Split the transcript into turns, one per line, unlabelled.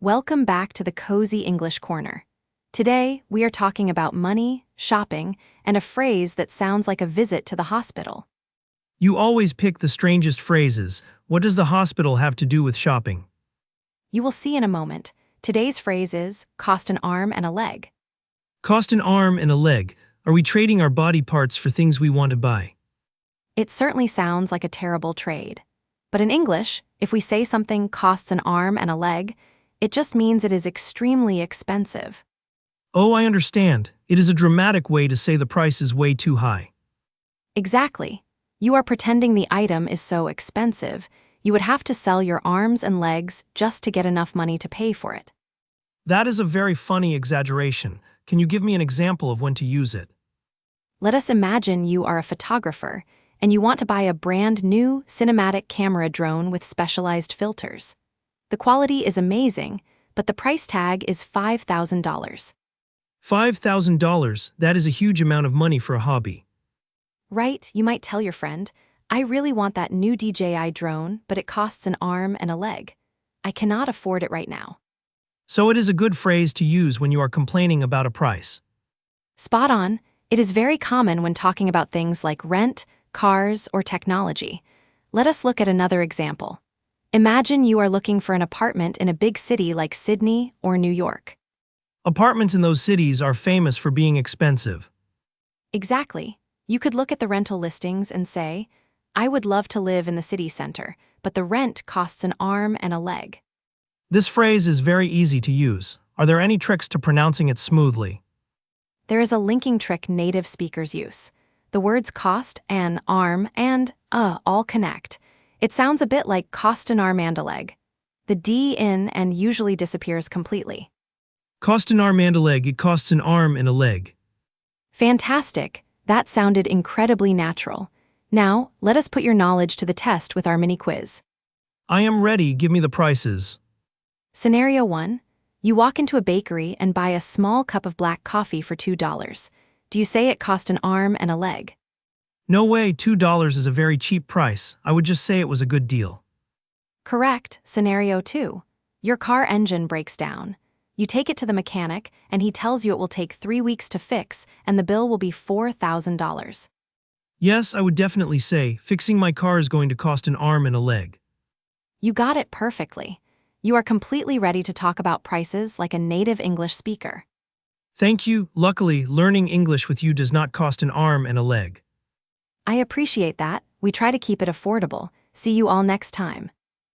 Welcome back to the Cozy English Corner. Today, we are talking about money, shopping, and a phrase that sounds like a visit to the hospital.
You always pick the strangest phrases. What does the hospital have to do with shopping?
You will see in a moment. Today's phrase is cost an arm and a leg.
Cost an arm and a leg. Are we trading our body parts for things we want to buy?
It certainly sounds like a terrible trade. But in English, if we say something costs an arm and a leg, it just means it is extremely expensive.
Oh, I understand. It is a dramatic way to say the price is way too high.
Exactly. You are pretending the item is so expensive, you would have to sell your arms and legs just to get enough money to pay for it.
That is a very funny exaggeration. Can you give me an example of when to use it?
Let us imagine you are a photographer and you want to buy a brand new cinematic camera drone with specialized filters. The quality is amazing, but the price tag is $5,000.
$5,000, that is a huge amount of money for a hobby.
Right, you might tell your friend, I really want that new DJI drone, but it costs an arm and a leg. I cannot afford it right now.
So it is a good phrase to use when you are complaining about a price.
Spot on. It is very common when talking about things like rent, cars, or technology. Let us look at another example. Imagine you are looking for an apartment in a big city like Sydney or New York.
Apartments in those cities are famous for being expensive.
Exactly. You could look at the rental listings and say, I would love to live in the city center, but the rent costs an arm and a leg.
This phrase is very easy to use. Are there any tricks to pronouncing it smoothly?
There is a linking trick native speakers use. The words cost, an, arm, and all connect. It sounds a bit like cost an arm and a leg. The D in and usually disappears completely.
Cost an arm and a leg, it costs an arm and a leg.
Fantastic! That sounded incredibly natural. Now, let us put your knowledge to the test with our mini quiz.
I am ready, give me the prices.
Scenario 1. You walk into a bakery and buy a small cup of black coffee for $2. Do you say it cost an arm and a leg?
No way, $2 is a very cheap price. I would just say it was a good deal.
Correct. Scenario 2. Your car engine breaks down. You take it to the mechanic, and he tells you it will take 3 weeks to fix, and the bill will be $4,000.
Yes, I would definitely say, fixing my car is going to cost an arm and a leg.
You got it perfectly. You are completely ready to talk about prices like a native English speaker.
Thank you. Luckily, learning English with you does not cost an arm and a leg.
I appreciate that. We try to keep it affordable. See you all next time.